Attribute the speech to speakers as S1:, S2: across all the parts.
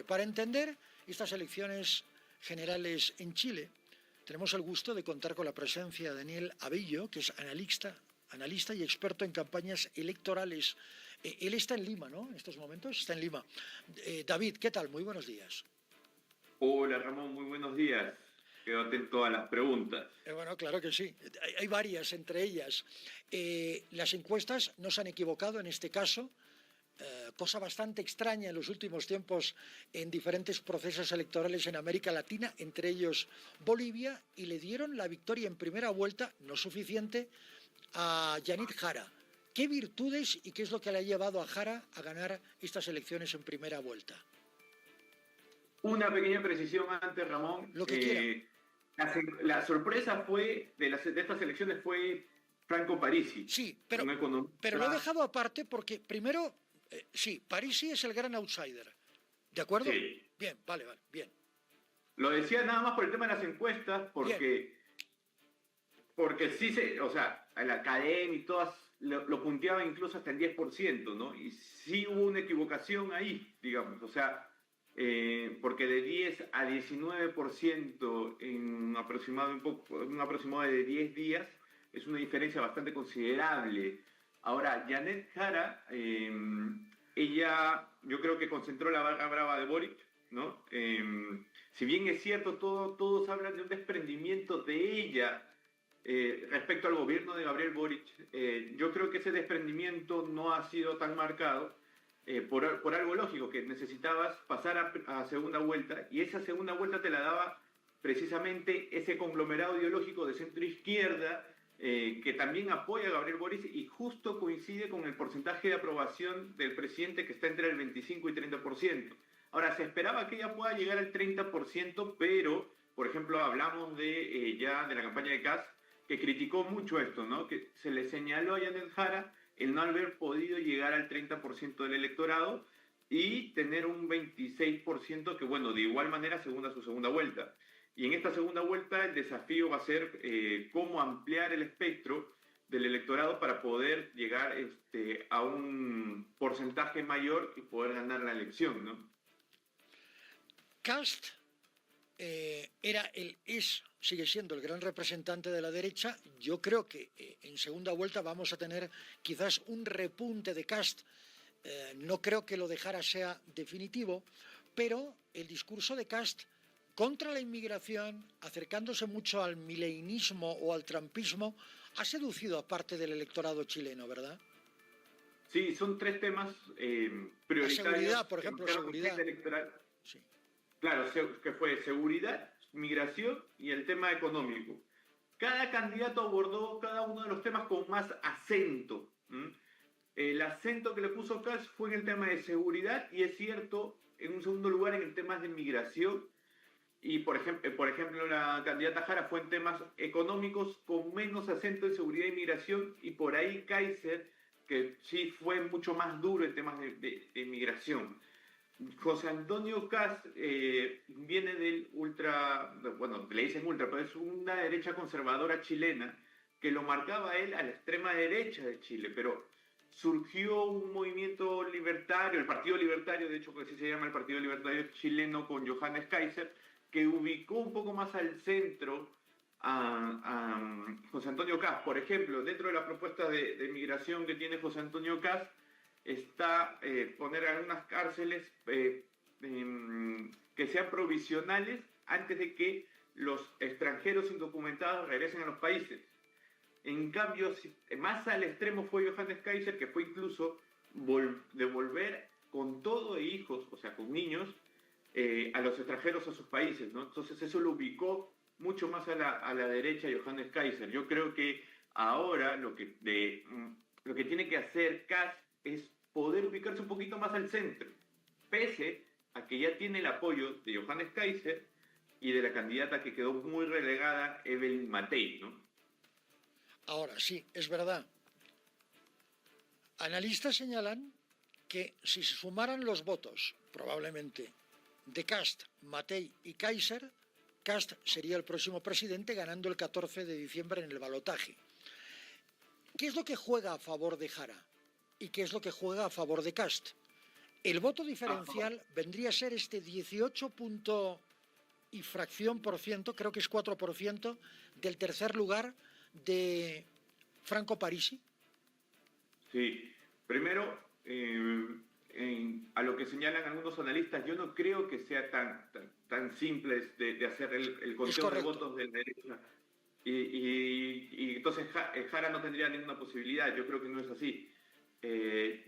S1: Para entender estas elecciones generales en Chile, tenemos el gusto de contar con la presencia de Daniel Abello, que es analista y experto en campañas electorales. Él está en Lima, ¿no? En estos momentos está en Lima. David, ¿qué tal? Muy buenos días.
S2: Hola Ramón, muy buenos días. Quedo atento a las preguntas.
S1: Bueno, claro que sí. Hay varias, entre ellas. Las encuestas no se han equivocado en este caso. Cosa bastante extraña en los últimos tiempos en diferentes procesos electorales en América Latina, entre ellos Bolivia, y le dieron la victoria en primera vuelta, no suficiente, a Yanit Jara. ¿Qué virtudes y qué es lo que le ha llevado a Jara a ganar estas elecciones en primera vuelta?
S2: Una pequeña precisión antes, Ramón.
S1: Lo que quiera.
S2: La sorpresa fue de estas elecciones fue Franco Parisi.
S1: Sí, pero lo he dejado aparte porque primero, sí, Parisi es el gran outsider. ¿De acuerdo?
S2: Sí.
S1: Bien, vale, bien.
S2: Lo decía nada más por el tema de las encuestas, porque sí o sea, la academia y todas lo punteaban incluso hasta el 10%, ¿no? Y sí hubo una equivocación ahí, digamos, o sea, porque de 10 a 19% en un aproximado de 10 días es una diferencia bastante considerable. Ahora, Yanit Jara, ella yo creo que concentró la barra brava de Boric, ¿no? Si bien es cierto, todos hablan de un desprendimiento de ella respecto al gobierno de Gabriel Boric, yo creo que ese desprendimiento no ha sido tan marcado por algo lógico, que necesitabas pasar a segunda vuelta, y esa segunda vuelta te la daba precisamente ese conglomerado ideológico de centro-izquierda que también apoya a Gabriel Boric y justo coincide con el porcentaje de aprobación del presidente, que está entre el 25 y 30%. Ahora, se esperaba que ella pueda llegar al 30%, pero, por ejemplo, hablamos de la campaña de Kast, que criticó mucho esto, ¿no? Que se le señaló a Yanit Jara el no haber podido llegar al 30% del electorado y tener un 26% que, bueno, de igual manera según su segunda vuelta. Y en esta segunda vuelta el desafío va a ser cómo ampliar el espectro del electorado para poder llegar a un porcentaje mayor y poder ganar la elección, ¿no?
S1: Kast sigue siendo el gran representante de la derecha. Yo creo que en segunda vuelta vamos a tener quizás un repunte de Kast. No creo que lo de Jara sea definitivo, pero el discurso de Kast contra la inmigración, acercándose mucho al mileinismo o al trumpismo, ha seducido a parte del electorado chileno, ¿verdad?
S2: Sí, son tres temas prioritarios.
S1: La seguridad, por ejemplo, seguridad.
S2: Electoral.
S1: Sí.
S2: Claro, que fue seguridad, migración y el tema económico. Cada candidato abordó cada uno de los temas con más acento. El acento que le puso Kast fue en el tema de seguridad y, es cierto, en un segundo lugar en el tema de migración. Y, por ejemplo, la candidata Jara fue en temas económicos con menos acento en seguridad y migración, y por ahí Kaiser, que sí fue mucho más duro en temas de migración. José Antonio Kast viene del le dicen ultra, pero es una derecha conservadora chilena que lo marcaba a él a la extrema derecha de Chile, pero surgió un movimiento libertario, el Partido Libertario, de hecho que así se llama el Partido Libertario chileno, con Johannes Kaiser, que ubicó un poco más al centro a José Antonio Kast. Por ejemplo, dentro de la propuesta de migración que tiene José Antonio Kast, está poner algunas cárceles que sean provisionales antes de que los extranjeros indocumentados regresen a los países. En cambio, más al extremo fue Johannes Kaiser, que fue incluso devolver con todo e hijos, o sea, con niños, a los extranjeros a sus países, ¿no? Entonces eso lo ubicó mucho más a la derecha Johannes Kaiser. Yo creo que ahora lo que tiene que hacer Kast es poder ubicarse un poquito más al centro, pese a que ya tiene el apoyo de Johannes Kaiser y de la candidata que quedó muy relegada, Evelyn Matei, ¿no?
S1: Ahora, sí, es verdad. Analistas señalan que si se sumaran los votos, probablemente, de Kast, Matei y Kaiser, Kast sería el próximo presidente, ganando el 14 de diciembre en el balotaje. ¿Qué es lo que juega a favor de Jara? ¿Y qué es lo que juega a favor de Kast? El voto diferencial vendría a ser este 18 punto y fracción por ciento, creo que es 4%, del tercer lugar de Franco Parisi.
S2: Sí, primero, a lo que señalan algunos analistas, yo no creo que sea tan simple de hacer el conteo de votos de la derecha. Y entonces Jara no tendría ninguna posibilidad. Yo creo que no es así.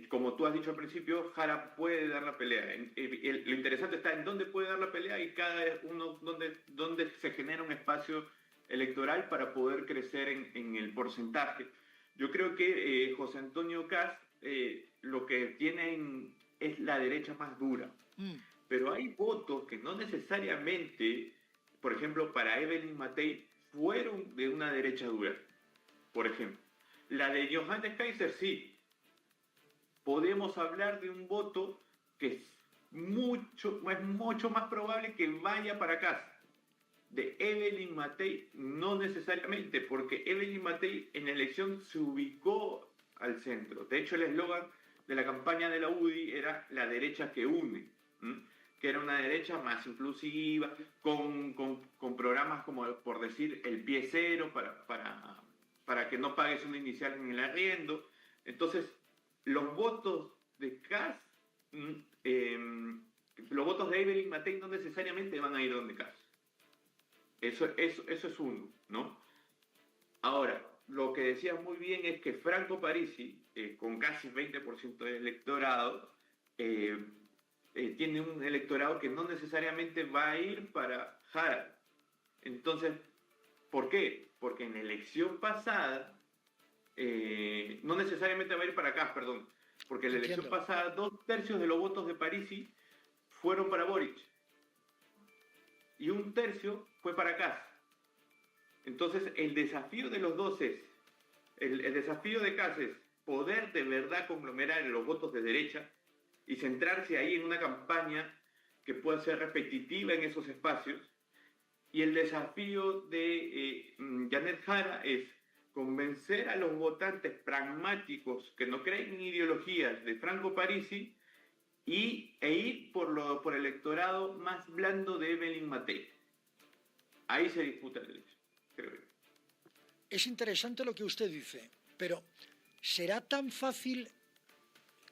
S2: Como tú has dicho al principio, Jara puede dar la pelea. Lo interesante está en dónde puede dar la pelea y cada uno dónde se genera un espacio electoral para poder crecer en el porcentaje. Yo creo que José Antonio Kast lo que tienen es la derecha más dura. Pero hay votos que no necesariamente, por ejemplo, para Evelyn Matei, fueron de una derecha dura. Por ejemplo, la de Johannes Kaiser sí. Podemos hablar de un voto que es mucho más probable que vaya para casa. De Evelyn Matei no necesariamente, porque Evelyn Matei en la elección se ubicó al centro. De hecho, el eslogan de la campaña de la UDI era la derecha que une, que era una derecha más inclusiva, con programas como, por decir, el pie cero para que no pagues una inicial en el arriendo. Entonces, los votos de Kast, los votos de Evelyn Matei no necesariamente van a ir donde Kast. Eso es uno, ¿no? Ahora, lo que decías muy bien es que Franco Parisi, con casi 20% del electorado, tiene un electorado que no necesariamente va a ir para Jara. Entonces, ¿por qué? Porque en la elección pasada, no necesariamente va a ir para acá, perdón, porque en la elección pasada 2/3 de los votos de Parisi fueron para Boric y 1/3 fue para Kast. Entonces, el desafío de los dos es, el desafío de Kast es poder de verdad conglomerar los votos de derecha y centrarse ahí en una campaña que pueda ser repetitiva en esos espacios. Y el desafío de Janet Jara es convencer a los votantes pragmáticos que no creen en ideologías de Franco Parisi e ir por el electorado más blando de Evelyn Matei. Ahí se disputa la elección, creo yo.
S1: Es interesante lo que usted dice, pero ¿será tan fácil?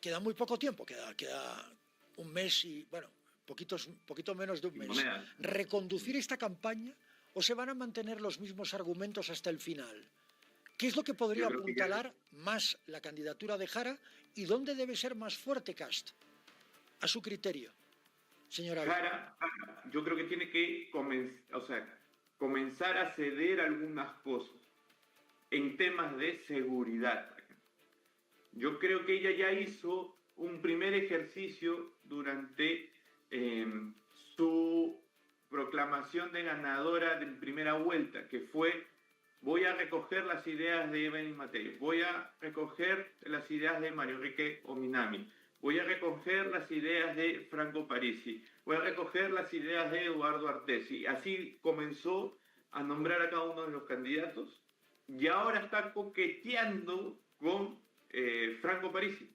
S1: Queda muy poco tiempo, queda un mes y, bueno, poquito menos de un mes. ¿Reconducir esta campaña o se van a mantener los mismos argumentos hasta el final? ¿Qué es lo que podría apuntalar más la candidatura de Jara y dónde debe ser más fuerte Kast? A su criterio, señora.
S2: Jara, yo creo que tiene que comenzar a ceder algunas cosas en temas de seguridad. Yo creo que ella ya hizo un primer ejercicio durante su proclamación de ganadora de primera vuelta, que fue: voy a recoger las ideas de Evelyn Matei, voy a recoger las ideas de Mario Enrique Ominami, voy a recoger las ideas de Franco Parisi, voy a recoger las ideas de Eduardo Artesi. Así comenzó a nombrar a cada uno de los candidatos y ahora está coqueteando con Franco Parisi,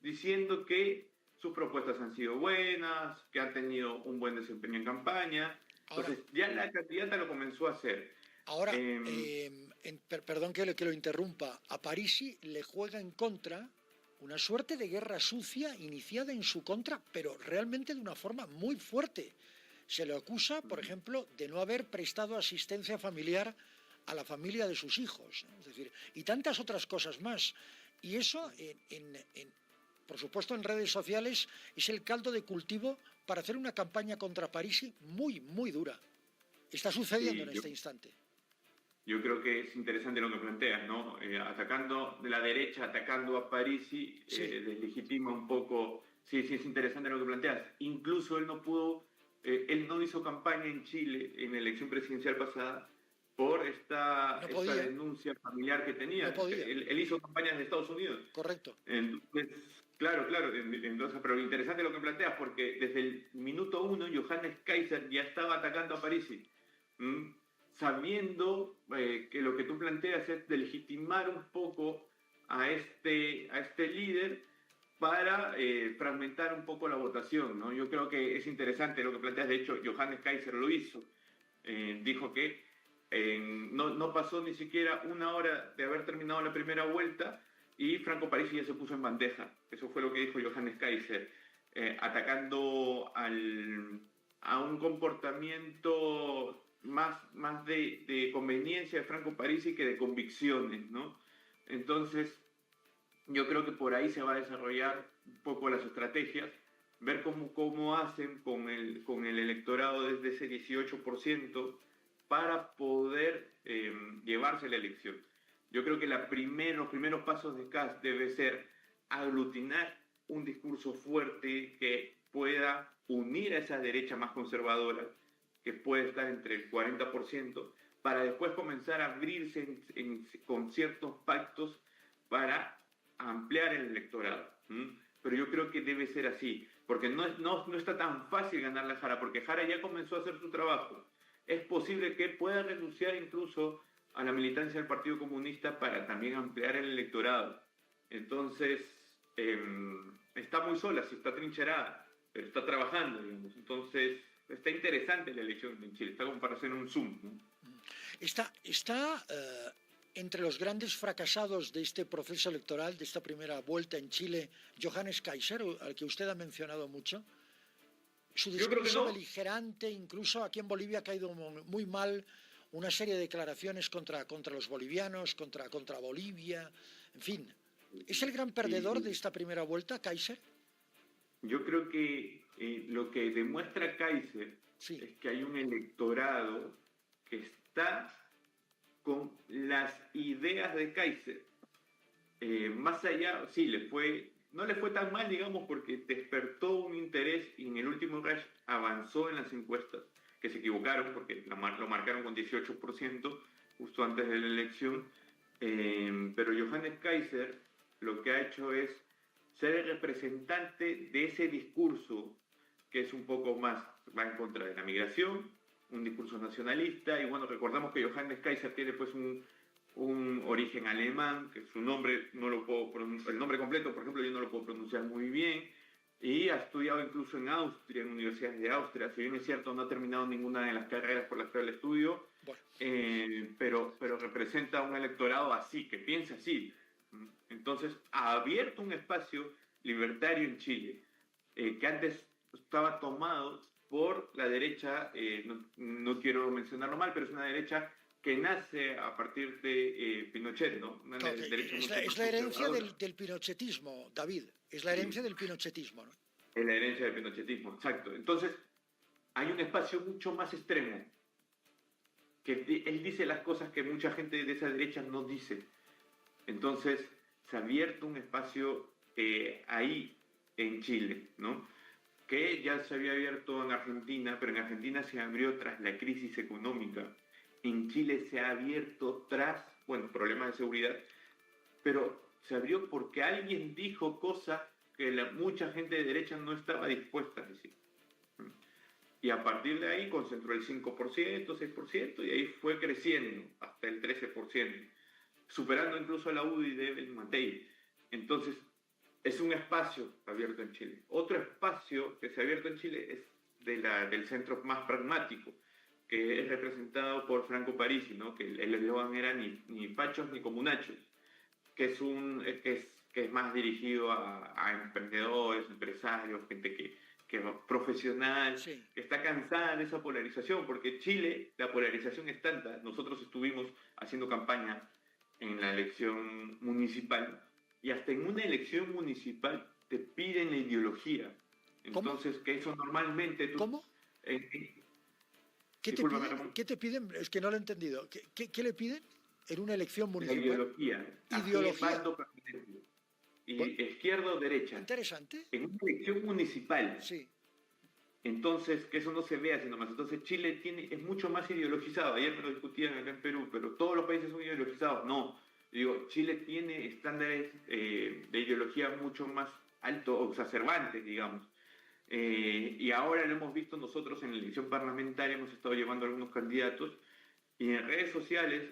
S2: diciendo que sus propuestas han sido buenas, que han tenido un buen desempeño en campaña. Entonces, ya la candidata lo comenzó a hacer.
S1: Ahora, perdón que lo interrumpa, a Parisi le juega en contra una suerte de guerra sucia iniciada en su contra, pero realmente de una forma muy fuerte. Se le acusa, por ejemplo, de no haber prestado asistencia familiar a la familia de sus hijos, es decir, y tantas otras cosas más. Y eso, por supuesto, en redes sociales es el caldo de cultivo para hacer una campaña contra Parisi muy, muy dura. Está sucediendo en este instante.
S2: Yo creo que es interesante lo que planteas, ¿no? Atacando de la derecha, atacando a Parisi, deslegitima un poco. Sí, es interesante lo que planteas. Incluso él no hizo campaña en Chile en la elección presidencial pasada por esta denuncia familiar que tenía. Él hizo campañas en Estados Unidos.
S1: Correcto.
S2: Entonces, claro. Entonces, pero interesante lo que planteas, porque desde el minuto 1 Johannes Kaiser ya estaba atacando a Parisi. Sabiendo que lo que tú planteas es de legitimar un poco a este líder para fragmentar un poco la votación, ¿no? Yo creo que es interesante lo que planteas. De hecho, Johannes Kaiser lo hizo. Dijo que no pasó ni siquiera una hora de haber terminado la primera vuelta y Franco Parisi ya se puso en bandeja. Eso fue lo que dijo Johannes Kaiser, atacando a un comportamiento más de conveniencia de Franco Parisi que de convicciones, ¿no? Entonces, yo creo que por ahí se va a desarrollar un poco las estrategias, ver cómo hacen con el electorado desde ese 18% para poder llevarse la elección. Yo creo que los primeros pasos de Kast debe ser aglutinar un discurso fuerte que pueda unir a esa derecha más conservadora, que puede estar entre el 40%, para después comenzar a abrirse con ciertos pactos para ampliar el electorado. Pero yo creo que debe ser así, porque no está tan fácil ganar la Jara, porque Jara ya comenzó a hacer su trabajo. Es posible que pueda renunciar incluso a la militancia del Partido Comunista para también ampliar el electorado. Entonces, está muy sola, sí está trincherada, pero está trabajando, digamos. Entonces, está interesante la elección en Chile, está como para hacer un zoom, ¿no?
S1: Está entre los grandes fracasados de este proceso electoral, de esta primera vuelta en Chile, Johannes Kaiser, al que usted ha mencionado mucho. Su discurso beligerante, incluso aquí en Bolivia ha caído muy mal, una serie de declaraciones contra los bolivianos, contra Bolivia, en fin. ¿Es el gran perdedor de esta primera vuelta, Kaiser?
S2: Yo creo que lo que demuestra Kaiser es que hay un electorado que está con las ideas de Kaiser. Más allá, sí, no le fue tan mal, digamos, porque despertó un interés y en el último rush avanzó en las encuestas, que se equivocaron porque lo marcaron con 18% justo antes de la elección. Pero Johannes Kaiser lo que ha hecho es ser el representante de ese discurso que es un poco más, va en contra de la migración, un discurso nacionalista, y bueno, recordamos que Johannes Kaiser tiene pues un origen alemán, que su nombre no lo puedo pronunciar, el nombre completo, por ejemplo, yo no lo puedo pronunciar muy bien, y ha estudiado incluso en Austria, en universidades de Austria. Si bien es cierto, no ha terminado ninguna de las carreras por las que él estudio, pero representa un electorado así, que piensa así. Entonces, ha abierto un espacio libertario en Chile, que antes estaba tomado por la derecha, no quiero mencionarlo mal, pero es una derecha que nace a partir de Pinochet, ¿no?
S1: Es la herencia del pinochetismo, David, es la herencia del pinochetismo, ¿no?
S2: Es la herencia del pinochetismo, exacto. Entonces, hay un espacio mucho más extremo, que él dice las cosas que mucha gente de esa derecha no dice. Entonces, se ha abierto un espacio ahí en Chile, ¿no? Que ya se había abierto en Argentina, pero en Argentina se abrió tras la crisis económica. En Chile se ha abierto tras, problemas de seguridad, pero se abrió porque alguien dijo cosas que mucha gente de derecha no estaba dispuesta a decir. Y a partir de ahí concentró el 5%, 6%, y ahí fue creciendo hasta el 13%, superando incluso a la UDI de Evelyn Matei. Entonces, es un espacio abierto en Chile. Otro espacio que se ha abierto en Chile es del centro más pragmático, que es representado por Franco Parisi, ¿no? Que el eslogan era ni fachos ni comunachos, que es más dirigido a emprendedores, empresarios, gente que es profesional, que está cansada de esa polarización, porque Chile, la polarización es tanta. Nosotros estuvimos haciendo campaña en la elección municipal, y hasta en una elección municipal te piden la ideología. Entonces, ¿cómo? Que eso normalmente...
S1: ¿Cómo? ¿Qué te piden? Es que no lo he entendido. ¿Qué le piden en una elección municipal?
S2: La ideología.
S1: Ideología.
S2: Y izquierda o derecha.
S1: Interesante.
S2: En una elección municipal.
S1: Sí.
S2: Entonces, que eso no se vea sino más. Entonces, Chile es mucho más ideologizado. Ayer me lo discutían acá en Perú, pero todos los países son ideologizados. No. Digo, Chile tiene estándares de ideología mucho más altos o exacerbantes, digamos. Y ahora lo hemos visto nosotros en la elección parlamentaria, hemos estado llevando algunos candidatos Y en redes sociales,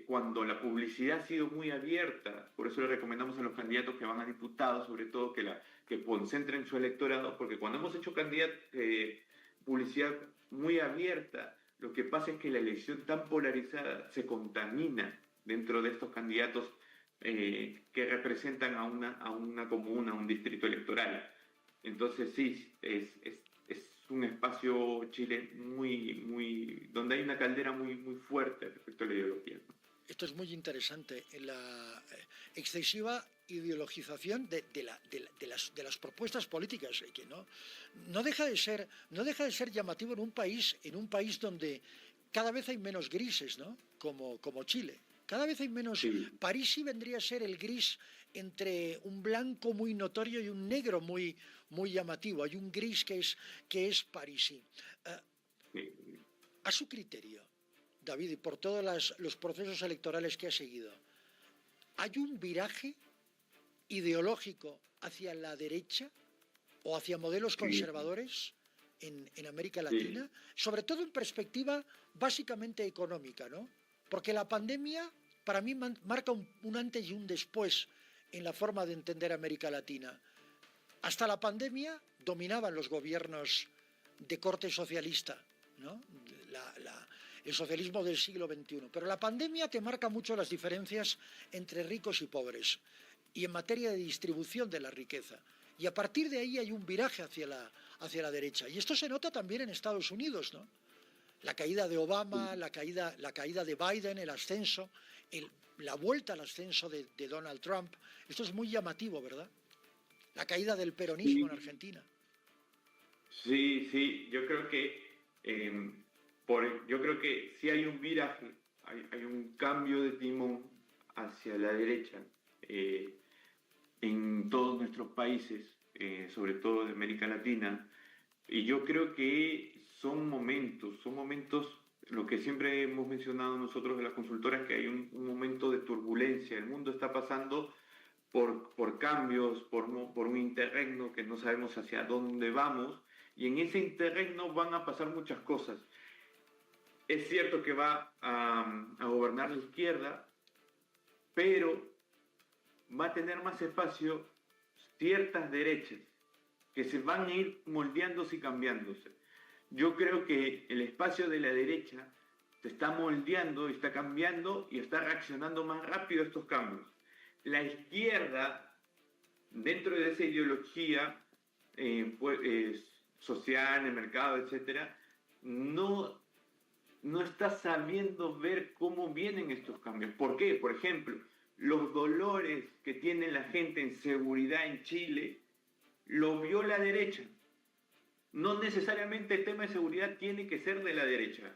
S2: cuando la publicidad ha sido muy abierta, por eso le recomendamos a los candidatos que van a diputados, sobre todo, que concentren su electorado, porque cuando hemos hecho publicidad muy abierta, lo que pasa es que la elección tan polarizada se contamina dentro de estos candidatos que representan a una comuna, a un distrito electoral. Entonces sí, es un espacio Chile donde hay una caldera muy fuerte respecto a la ideología, ¿no?
S1: Esto es muy interesante, la excesiva ideologización de las propuestas políticas, que no deja de ser llamativo en un país donde cada vez hay menos grises, ¿no? Como Chile. Cada vez hay menos.
S2: Sí,
S1: París sí vendría a ser el gris entre un blanco muy notorio y un negro muy llamativo. Hay un gris que es parisí.
S2: sí.
S1: A su criterio, David, y por todos los procesos electorales que ha seguido, ¿hay un viraje ideológico hacia la derecha o hacia modelos
S2: Sí,
S1: conservadores en América
S2: sí,
S1: Latina? Sobre todo en perspectiva básicamente económica, ¿no? Porque la pandemia para mí marca un antes y un después en la forma de entender América Latina. Hasta la pandemia dominaban los gobiernos de corte socialista, ¿no? La, la, el socialismo del siglo XXI. Pero la pandemia te marca mucho las diferencias entre ricos y pobres y en materia de distribución de la riqueza. Y a partir de ahí hay un viraje hacia la derecha. Y esto se nota también en Estados Unidos, ¿no? La caída de Obama, la caída de Biden, el ascenso, la vuelta al ascenso de Donald Trump. Esto es muy llamativo, ¿verdad? La caída del peronismo en
S2: sí,
S1: Argentina.
S2: sí. Eh, yo creo que sí hay un viraje, hay un cambio de timón hacia la derecha eh, en todos nuestros países, sobre todo de América Latina. Y yo creo que son momentos, lo que siempre hemos mencionado nosotros de las consultoras, que hay un momento de turbulencia. El mundo está pasando por cambios, por un interregno que no sabemos hacia dónde vamos, y en ese interregno van a pasar muchas cosas. Es cierto que va a gobernar la izquierda, pero va a tener más espacio ciertas derechas que se van a ir moldeándose y cambiándose. Yo creo que el espacio de la derecha se está moldeando, está cambiando y está reaccionando más rápido a estos cambios. La izquierda, dentro de esa ideología social, el mercado, etcétera, no está sabiendo ver cómo vienen estos cambios. ¿Por qué? Por ejemplo, los dolores que tiene la gente en seguridad en Chile, lo vio la derecha. No necesariamente el tema de seguridad tiene que ser de la derecha.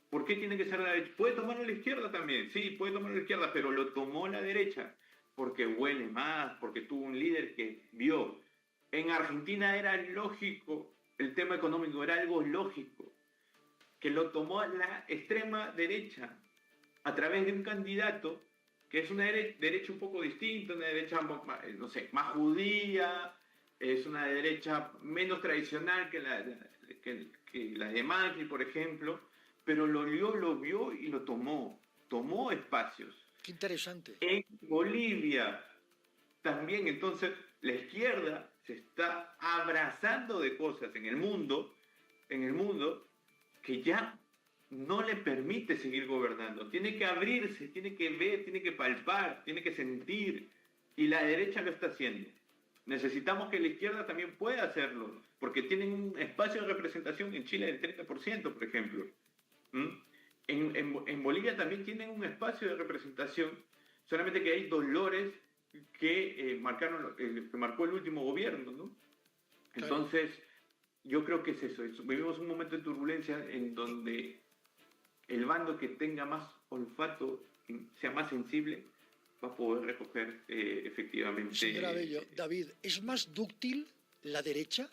S2: ¿Por qué tiene que ser de la derecha? Puede tomarlo la izquierda también, sí, puede tomarlo la izquierda, pero lo tomó la derecha porque huele más, porque tuvo un líder que vio. En Argentina era lógico, el tema económico era algo lógico, que lo tomó la extrema derecha a través de un candidato que es una derecha un poco distinta, una derecha, no sé, más judía, es una derecha menos tradicional que la de Macri, por ejemplo, pero lo vio y lo tomó espacios.
S1: Qué interesante.
S2: En Bolivia también, entonces, la izquierda se está abrazando de cosas en el mundo que ya no le permite seguir gobernando. Tiene que abrirse, tiene que ver, tiene que palpar, tiene que sentir. Y la derecha lo está haciendo. Necesitamos que la izquierda también pueda hacerlo, porque tienen un espacio de representación en Chile del 30%, por ejemplo. ¿Mm? En Bolivia también tienen un espacio de representación, solamente que hay dolores que marcó el último gobierno, ¿no?
S1: Claro.
S2: Entonces, yo creo que es eso. Vivimos un momento de turbulencia en donde el bando que tenga más olfato, sea más sensible, va a poder recoger
S1: Señora Bello,
S2: efectivamente
S1: David, ¿es más dúctil la derecha?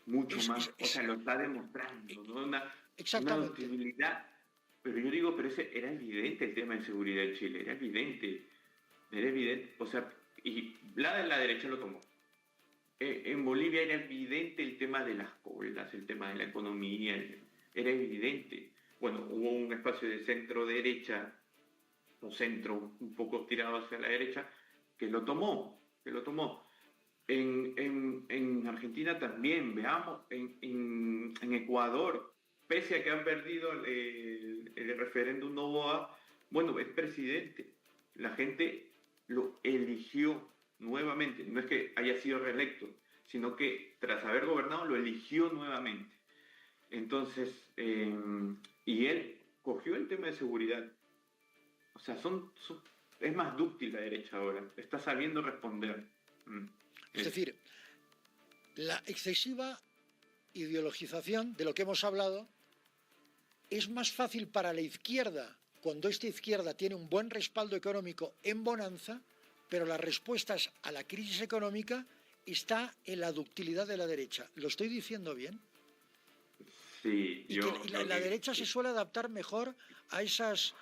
S2: mucho
S1: Es,
S2: más,
S1: es,
S2: o
S1: es-
S2: sea, lo está demostrando, ¿no? Una
S1: exactamente.
S2: ductilidad, pero yo digo, pero ese era evidente el tema de seguridad en Chile, era evidente, o sea, y la derecha lo tomó. En Bolivia era evidente el tema de las colas, el tema de la economía, era evidente. bueno, hubo un espacio de centro-derecha, o centro un poco tirado hacia la derecha, que lo tomó. En Argentina también, veamos, en Ecuador, pese a que han perdido el referéndum Noboa, bueno, es presidente. La gente lo eligió nuevamente. No es que haya sido reelecto, sino que tras haber gobernado lo eligió nuevamente. Entonces, y él cogió el tema de seguridad. O sea, es más dúctil la derecha ahora. Está sabiendo responder.
S1: Es decir, la excesiva ideologización de lo que hemos hablado es más fácil para la izquierda cuando esta izquierda tiene un buen respaldo económico en bonanza, pero las respuestas a la crisis económica está en la ductilidad de la derecha. ¿Lo estoy diciendo bien?
S2: Sí,
S1: Y que la derecha se suele adaptar mejor a esos...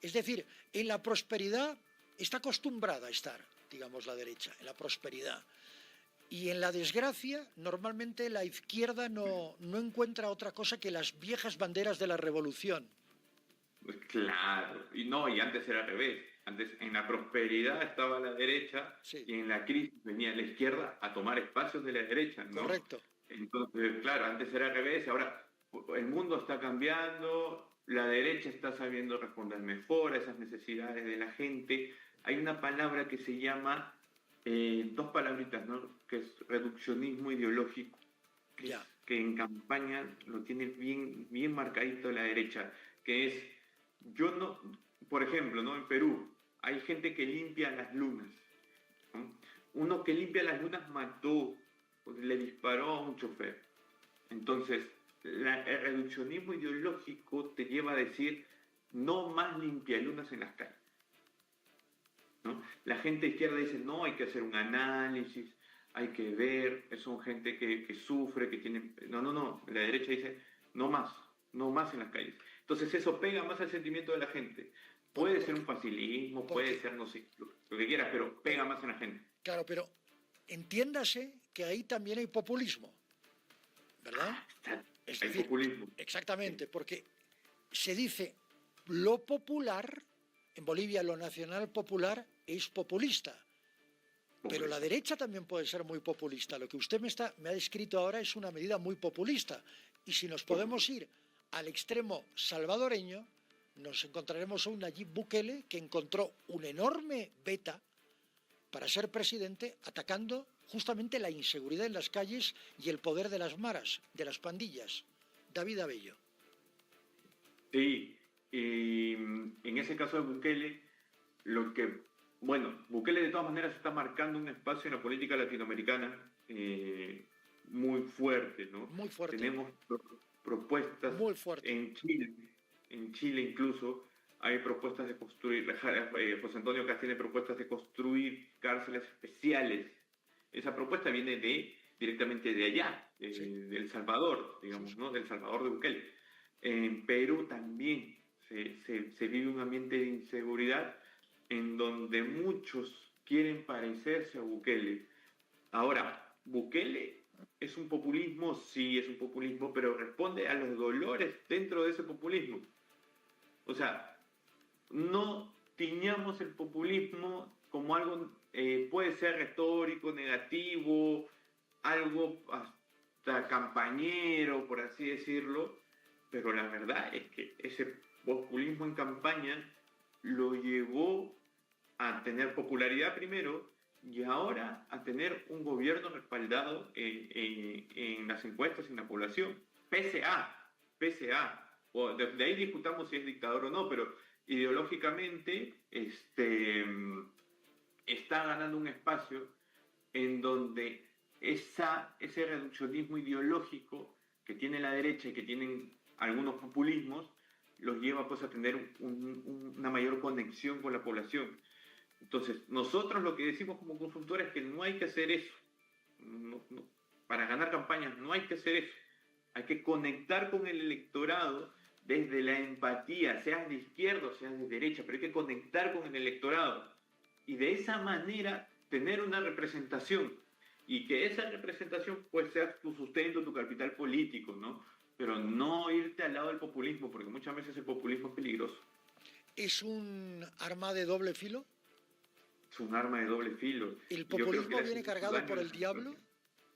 S1: Es decir, en la prosperidad está acostumbrada a estar, digamos, la derecha, en la prosperidad. Y en la desgracia, normalmente la izquierda no encuentra otra cosa que las viejas banderas de la revolución.
S2: Pues claro, y antes era al revés. Antes en la prosperidad estaba la derecha
S1: Sí,
S2: y en la crisis venía la izquierda a tomar espacios de la derecha, ¿no?
S1: correcto.
S2: Entonces, claro, antes era al revés, ahora el mundo está cambiando, la derecha está sabiendo responder mejor a esas necesidades de la gente. Hay una palabra que se llama, dos palabritas, ¿no? Que es reduccionismo ideológico,
S1: Ya,
S2: que en campaña lo tiene bien, bien marcadito la derecha, que es, yo no, por ejemplo, ¿no? En Perú hay gente que limpia las lunas, ¿no? Uno que limpia las lunas mató, le disparó a un chofer. Entonces, el reduccionismo ideológico te lleva a decir no más limpialunas en las calles, ¿no? La gente izquierda dice no, hay que hacer un análisis, hay que ver, son gente que sufre, que tiene... No, no, no, la derecha dice no más, no más en las calles. Entonces eso pega más al sentimiento de la gente. Puede ser un facilismo, puede ser, no sé, lo que quieras, pero pega más en la gente.
S1: claro, pero entiéndase que ahí también hay populismo, ¿verdad? Es
S2: Hay
S1: decir,
S2: populismo.
S1: exactamente, porque se dice lo popular, en Bolivia lo nacional popular es populista, pero la derecha también puede ser muy populista. Lo que usted me ha descrito ahora es una medida muy populista. Y si nos podemos ir al extremo salvadoreño, nos encontraremos a un Nayib Bukele que encontró un enorme beta para ser presidente atacando justamente la inseguridad en las calles y el poder de las maras, de las pandillas. David Abello.
S2: Sí, y en ese caso de Bukele, Bukele de todas maneras está marcando un espacio en la política latinoamericana muy fuerte, ¿no?
S1: Muy fuerte.
S2: Tenemos propuestas
S1: muy fuerte.
S2: En Chile incluso hay propuestas de construir, José Antonio Cast tiene propuestas de construir cárceles especiales. Esa propuesta viene directamente de allá,
S1: Sí.
S2: de El Salvador, digamos,
S1: Sí.
S2: ¿no? Del Salvador de Bukele. En Perú también se vive un ambiente de inseguridad en donde muchos quieren parecerse a Bukele. Ahora, Bukele es un populismo, sí es un populismo, pero responde a los dolores dentro de ese populismo. O sea, no tiñamos el populismo como algo, puede ser retórico, negativo, algo hasta campañero, por así decirlo, pero la verdad es que ese populismo en campaña lo llevó a tener popularidad primero y ahora a tener un gobierno respaldado en las encuestas en la población, pese a, o de ahí discutamos si es dictador o no, pero ideológicamente está ganando un espacio en donde ese reduccionismo ideológico que tiene la derecha y que tienen algunos populismos los lleva pues a tener una mayor conexión con la población. Entonces, nosotros lo que decimos como consultores es que no hay que hacer eso. Para ganar campañas no hay que hacer eso. Hay que conectar con el electorado desde la empatía, seas de izquierda o seas de derecha, pero hay que conectar con el electorado. Y de esa manera tener una representación. Y que esa representación pues sea tu sustento, tu capital político, ¿no? pero no irte al lado del populismo, porque muchas veces el populismo es peligroso.
S1: ¿Es un arma de doble filo?
S2: Es un arma de doble filo.
S1: ¿El
S2: Y yo creo que
S1: populismo
S2: le hace
S1: viene
S2: mucho
S1: cargado
S2: daño a
S1: por
S2: la
S1: el diablo?
S2: situación.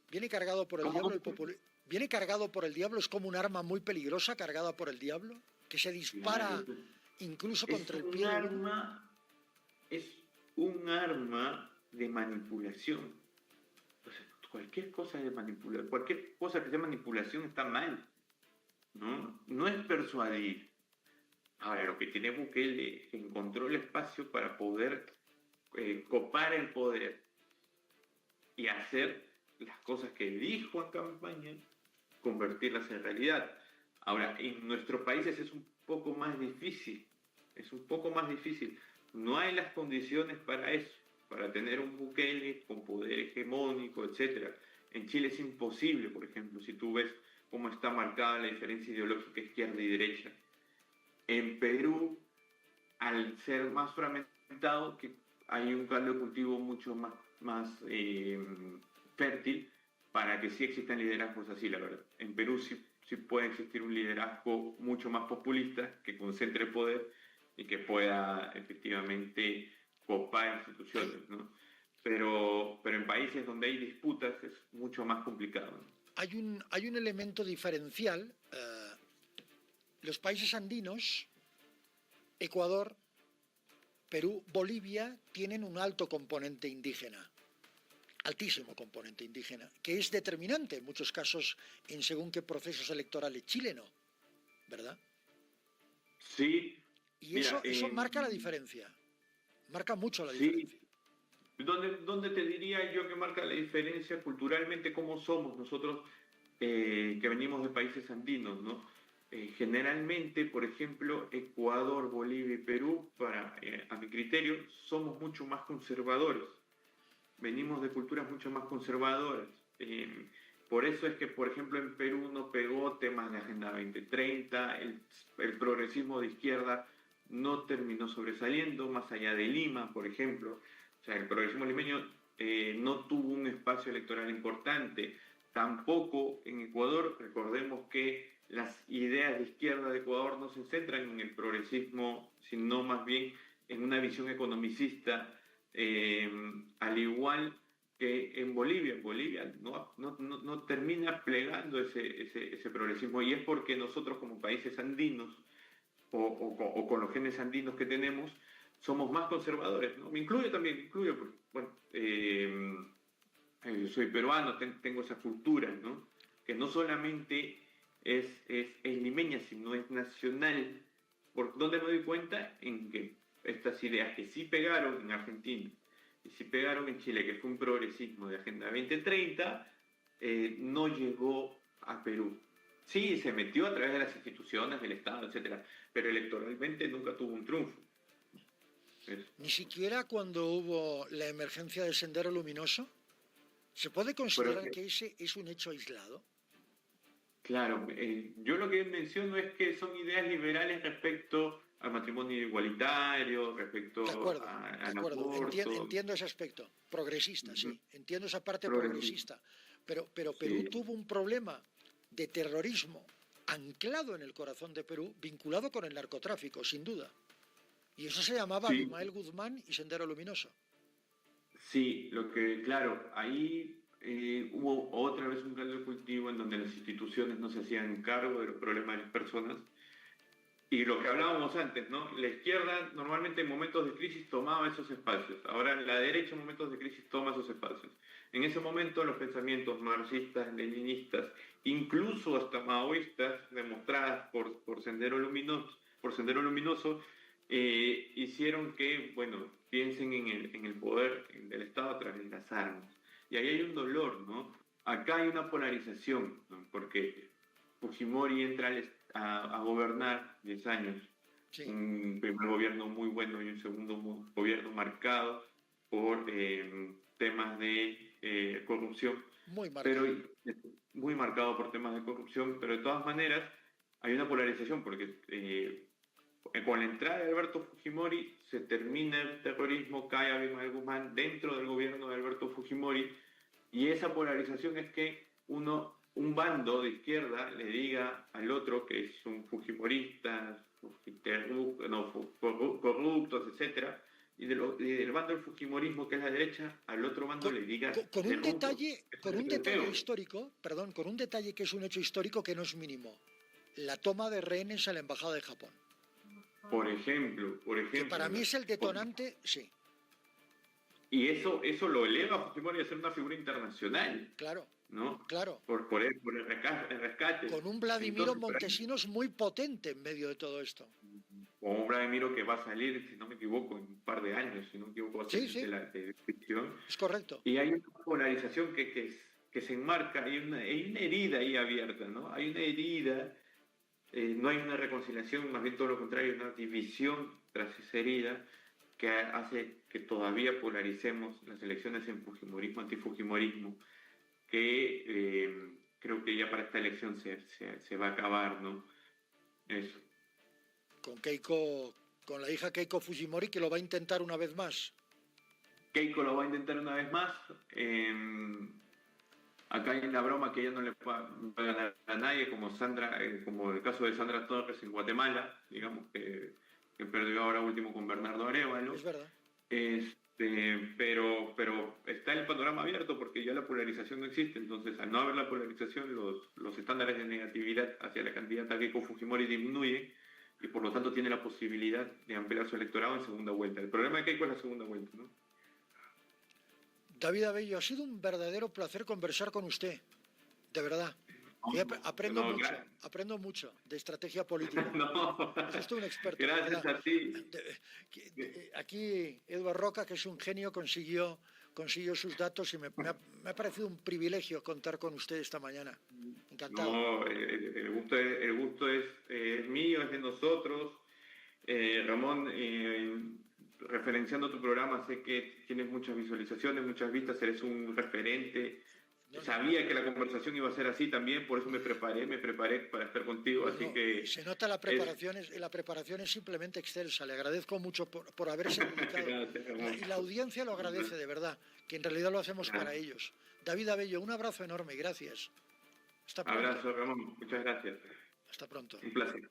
S1: ¿Viene cargado por el
S2: ¿Cómo?
S1: diablo el populismo? ¿Viene cargado por el diablo? ¿Es como un arma muy peligrosa cargada por el diablo? ¿Que se
S2: Claro,
S1: dispara incluso
S2: es
S1: contra el
S2: un
S1: pie de uno?
S2: arma, es un arma de manipulación. O sea, cualquier cosa de manipular, cualquier cosa que sea manipulación está mal, ¿no? No es persuadir. Ahora, lo que tiene Bukele es que encontró el espacio para poder copar el poder y hacer las cosas que dijo en campaña, convertirlas en realidad. Ahora, en nuestros países es un poco más difícil, es un poco más difícil. No hay las condiciones para eso, para tener un Bukele con poder hegemónico, etc. En Chile es imposible, por ejemplo, si tú ves cómo está marcada la diferencia ideológica izquierda y derecha. En Perú, al ser más fragmentado, que hay un caldo de cultivo mucho más fértil para que sí existan liderazgos así, la verdad. En Perú sí puede existir un liderazgo mucho más populista que concentre poder y que pueda efectivamente copar instituciones, ¿no? Pero en países donde hay disputas es mucho más complicado, ¿no?
S1: Hay un elemento diferencial. Los países andinos, Ecuador, Perú, Bolivia, tienen un alto componente indígena, altísimo componente indígena, que es determinante en muchos casos en según qué procesos electorales. Chile no, ¿verdad?
S2: Sí,
S1: Y
S2: mira,
S1: eso marca la diferencia, marca mucho la
S2: sí,
S1: diferencia.
S2: ¿dónde te diría yo que marca la diferencia culturalmente cómo somos nosotros que venimos de países andinos, ¿no? Generalmente, por ejemplo, Ecuador, Bolivia y Perú, a mi criterio, somos mucho más conservadores. Venimos de culturas mucho más conservadoras. Por eso es que, por ejemplo, en Perú no pegó temas de Agenda 2030, el progresismo de izquierda no terminó sobresaliendo, más allá de Lima, por ejemplo. O sea, el progresismo limeño no tuvo un espacio electoral importante. Tampoco en Ecuador, recordemos que las ideas de izquierda de Ecuador no se centran en el progresismo, sino más bien en una visión economicista, al igual que en Bolivia. En Bolivia no termina plegando ese progresismo y es porque nosotros como países andinos o con los genes andinos que tenemos, somos más conservadores, ¿no? Me incluye también, me incluye, porque, bueno, soy peruano, tengo esa cultura, ¿no? Que no solamente es limeña, sino es nacional. ¿Por dónde me doy cuenta? En que estas ideas que sí pegaron en Argentina y sí pegaron en Chile, que fue un progresismo de Agenda 2030, no llegó a Perú. Sí, se metió a través de las instituciones, del Estado, etcétera, pero electoralmente nunca tuvo un triunfo.
S1: Ni siquiera cuando hubo la emergencia del Sendero Luminoso, ¿se puede
S2: Pero
S1: considerar que ese es un hecho aislado?
S2: claro, yo lo que menciono es que son ideas liberales respecto al matrimonio igualitario, respecto
S1: De
S2: al
S1: acuerdo,
S2: aborto,
S1: entiendo ese aspecto, progresista, sí, entiendo esa parte
S2: progresismo.
S1: progresista, pero Perú
S2: Sí,
S1: tuvo un problema de terrorismo anclado en el corazón de Perú, vinculado con el narcotráfico, sin duda. Y eso se llamaba
S2: sí,
S1: Abimael Guzmán y Sendero Luminoso.
S2: sí, claro, ahí hubo otra vez un caldo de cultivo en donde las instituciones no se hacían cargo de los problemas de las personas. Y lo que hablábamos antes, ¿no? La izquierda normalmente en momentos de crisis tomaba esos espacios. Ahora la derecha en momentos de crisis toma esos espacios. En ese momento los pensamientos marxistas, leninistas, incluso hasta maoístas, demostradas por Sendero Luminoso, hicieron que, bueno, piensen en el poder del Estado a través de las armas. Y ahí hay un dolor, ¿no? Acá hay una polarización, ¿no? Porque Fujimori entra a gobernar 10 años,
S1: Sí,
S2: un primer gobierno muy bueno y un segundo gobierno marcado por temas de corrupción,
S1: muy
S2: pero
S1: marcado.
S2: muy marcado por temas de corrupción, pero de todas maneras hay una polarización porque con la entrada de Alberto Fujimori se termina el terrorismo, cae Abimael Guzmán dentro del gobierno de Alberto Fujimori y esa polarización es que uno un bando de izquierda le diga al otro que es un fujimorista, corruptos, etcétera, y del bando del fujimorismo, que es la derecha, al otro bando
S1: Con,
S2: le diga
S1: con un
S2: corruptos.
S1: detalle,
S2: Eso es lo
S1: detalle
S2: feo.
S1: histórico, perdón, con un detalle que es un hecho histórico que no es mínimo. La toma de rehenes a la Embajada de Japón.
S2: Por
S1: Que para mí
S2: ejemplo,
S1: es el detonante, sí,
S2: y eso lo eleva a Fujimori a ser una figura internacional,
S1: claro,
S2: ¿no?
S1: claro.
S2: Por el rescate.
S1: Con un Vladimiro
S2: Entonces, por ahí,
S1: Montesinos muy potente en medio de todo esto.
S2: o un Vladimiro que va a salir, si no me equivoco, en un par de años, si no me equivoco, va a
S1: Sí,
S2: salir de
S1: sí,
S2: la ficción.
S1: es correcto.
S2: Y hay una polarización que se enmarca, hay una herida ahí abierta, ¿no? Hay una herida, no hay una reconciliación, más bien todo lo contrario, una división tras esa herida que hace que todavía polaricemos las elecciones en fujimorismo, antifujimorismo, que creo que ya para esta elección se va a acabar, ¿no? Eso.
S1: Con Keiko, con la hija Keiko Fujimori, que lo va a intentar una vez más.
S2: Keiko lo va a intentar una vez más. Acá hay una broma que ella no le va a ganar a nadie, como Sandra, como el caso de Sandra Torres en Guatemala, digamos que perdió ahora último con Bernardo Arévalo.
S1: Es verdad.
S2: Pero está el panorama abierto porque ya la polarización no existe. Entonces, al no haber la polarización, los estándares de negatividad hacia la candidata Keiko Fujimori disminuyen y por lo tanto tiene la posibilidad de ampliar su electorado en segunda vuelta. El problema de Keiko es la segunda vuelta, ¿no?
S1: David Abello, ha sido un verdadero placer conversar con usted, de verdad. Y
S2: No,
S1: aprendo mucho de estrategia política.
S2: no,
S1: Es usted un experto, de
S2: gracias
S1: verdad.
S2: a ti.
S1: Aquí Eduard Roca, que es un genio, consiguió sus datos y me ha parecido un privilegio contar con usted esta mañana. Encantado.
S2: No, el gusto es mío, es de nosotros. Ramón, referenciando tu programa, sé que tienes muchas visualizaciones, muchas vistas, eres un referente. Sabía que la conversación iba a ser así también, por eso me preparé para estar contigo, así que...
S1: Se nota la preparación es simplemente excelsa. Le agradezco mucho por haberse dedicado. Y la audiencia lo agradece, de verdad, que en realidad lo hacemos para ellos. David Abello, un abrazo enorme, gracias. Hasta pronto.
S2: Abrazo, Ramón, muchas gracias.
S1: Hasta pronto.
S2: Un placer.